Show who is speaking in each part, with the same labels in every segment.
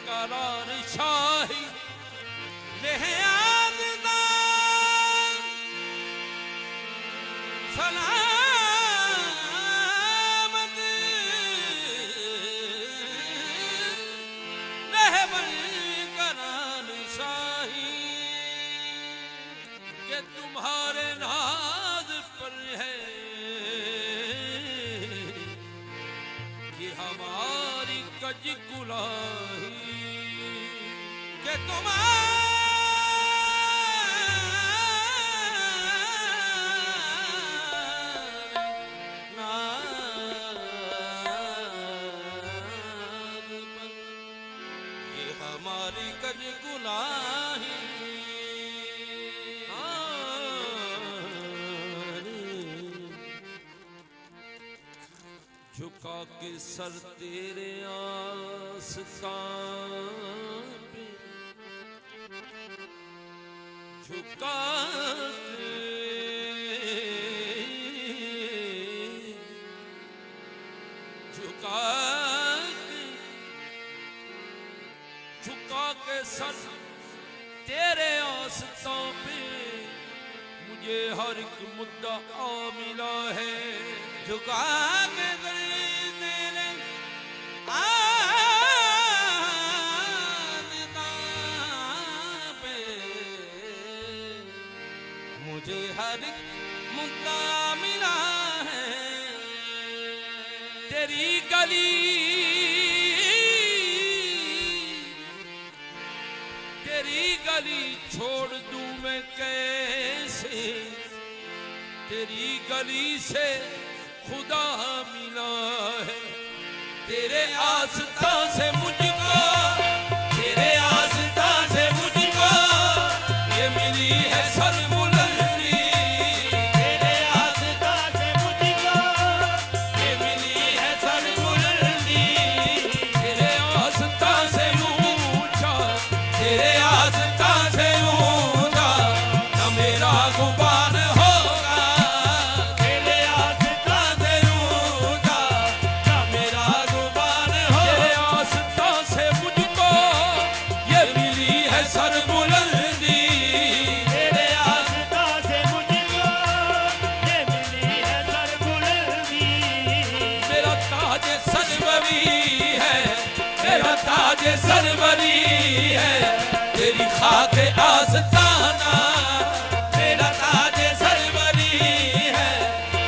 Speaker 1: करार शाही ले आददा सलामत रहबर करार शाही के तुम्हारे नाज पर है कि हमारी कज कुलाही के तुम्हारे नाज पर ये हमारी कज कुलाही झुका के सर तेरे आस्तान पे झुका के सर तेरे आस्तान पे मुझे हर एक मुद्दा आ मिला है झुका के तेरे आस्तान पे मुझे हर एक मुद्दा मिला है तेरी गली छोड़ दूं मैं कैसे तेरी गली से खुदा मिला है तेरे आस्था से मुझको तेरे आस्था से मुझको ये मिली है सरबुलंदी तेरे आस्था से मुझको ये मिली है सरबुलंदी तेरे आस्था से ऊंचा तेरे आस्था से ऊंचा न मेरा गुबान होगा तेरे आस्था से ऊंचा न मेरा गुबान हो तेरे आस्था से मुझको ये मिली है सरबुलंदी तेरे आस्था से मुझको ये मिली है सरबुलंदी मेरा ताज सरवरी है मेरा ताज सरवरी है तेरी खाक आस्ताना मेरा ताज सरवरी है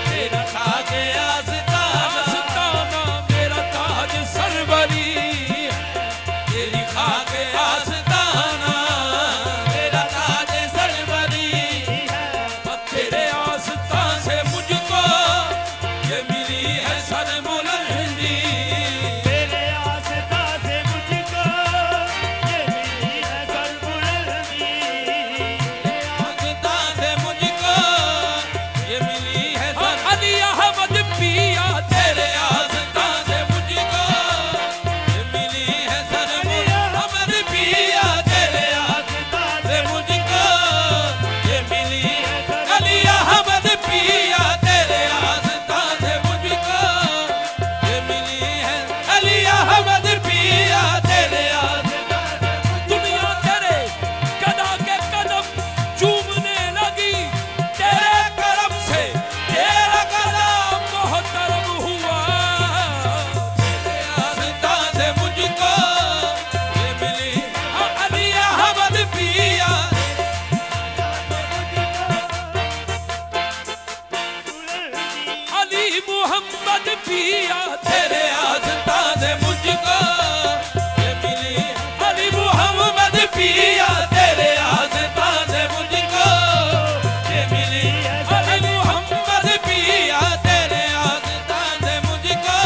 Speaker 1: तेरा खाक आस्ताना मेरा ताज सरवरी है तेरी खाक आस्ताना मेरा ताज सरवरी है तेरे आस्था से मुझको ये मिली है सरबुलंदी तेरे आस्था से मुझको ये मिली है सरबुलंदी आस्था से मुझको ये मिली है अली अहमद पिया तेरे आस्था से मुझको ये मिली है सरबुलंदी पिया तेरे आस्था से मुझको ये मिली है अली अहमद पिया तेरे आस्था से मुझको ये मिली है अली अहमद पिया तेरे आस्था दुनिया तेरे कदा के कदम चूमने लगी तेरे करम से तेरा कदम मोहतरम हुआ तेरे आस्था से मुझको ये मिली अली अहमद पिया अली मोहम्मद पिया तेरे आस्था से मुझको ये मिली अली मोहम्मद पिया तेरे आस्था से मुझको ये मिली अली मोहम्मद पिया तेरे आस्था से मुझको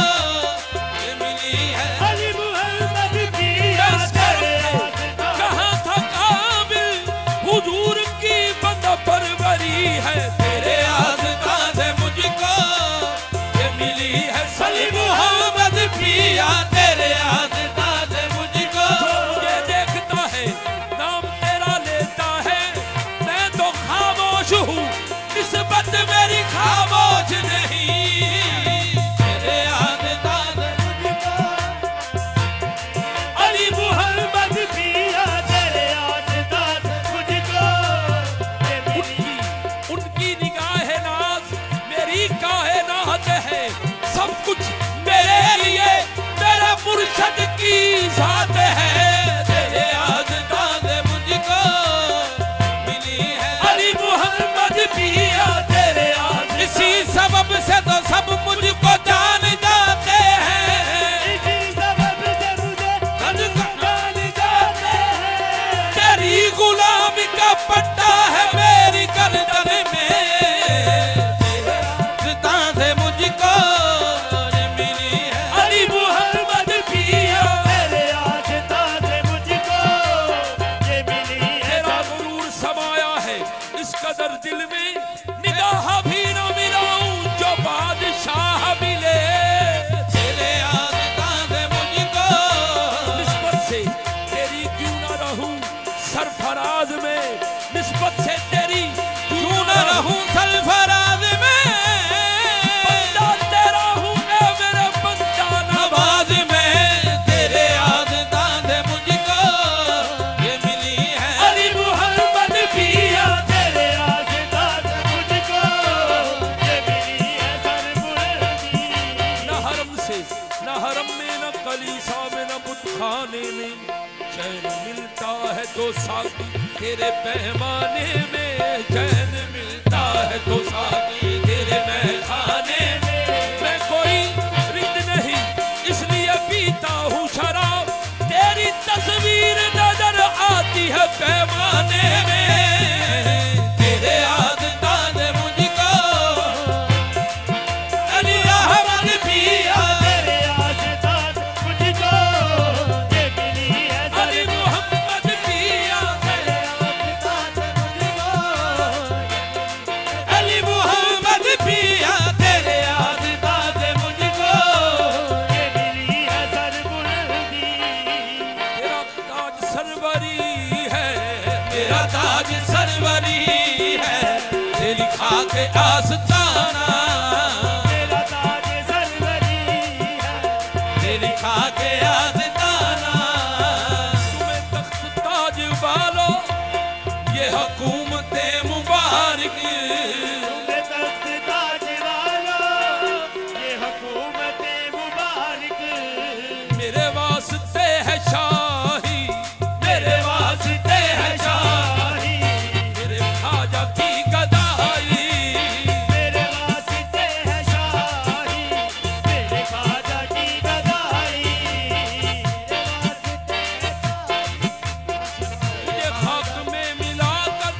Speaker 1: ये मिली है अली मोहम्मद पिया तेरे आस्था कहाँ था काबिल हुजूर की बंदा परवरी है तेरे आस्था से मुझको ये मिली है अली मोहम्मद साकी तेरे पैमाने में चैन मिलता है तो साकी तेरे मैखाने में मैं कोई रिंद नहीं इसलिए पीता हूँ शराब तेरी तस्वीर नजर आती है पैमाने में तेरे याद ताज़े मुझको अली अहमद पिया
Speaker 2: तेरे आज़ाद मुझको ये मिली है
Speaker 1: अली मोहम्मद पिया
Speaker 2: तेरे आज़ाद मुझको
Speaker 1: अली मोहम्मद पिया तेरे याद ताज़े मुझको
Speaker 2: ये मिली है सरबुलंदी
Speaker 1: तेरा ताज सरवरी है मेरा ताज सरवरी है तेरी खाक आस्ताना
Speaker 2: तेरा ताज सरवरी है
Speaker 1: तेरी खाक आस्ताना तुम्हें तख्त ताज वालो ये हुकूमत मुबारक
Speaker 2: तुम्हें तख्त ताज वालो ये हुकूमत मुबारक
Speaker 1: मेरे वास्ते है शाही मेरे वास्ते है शाही मेरे खाजा की गदाई
Speaker 2: मेरे वास्ते है शाही मेरे खाजा की गदाई
Speaker 1: ये खाक में मिलाकर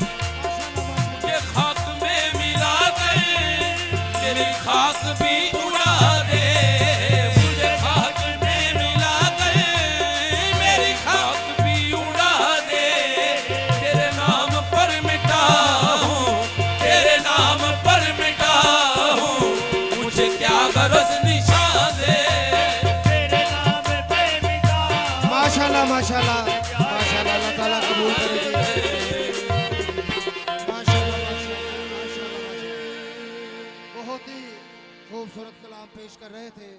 Speaker 1: ये खाक में मिलाकर तेरी खाक भी उड़ा दे मुझे खाक में मिलाकर मेरी खाक भी उड़ा दे तेरे नाम पर मिटा हूँ तेरे नाम पर मिटा हूँ मुझे क्या गरज निशान दे
Speaker 2: तेरे नाम पे मिटा
Speaker 3: माशाल्लाह माशाल्लाह माशाल्लाह अल्लाह ताला कबूल करेगी माशाल्लाह माशाल्लाह बहुत ही खूबसूरत कलाम पेश कर रहे थे।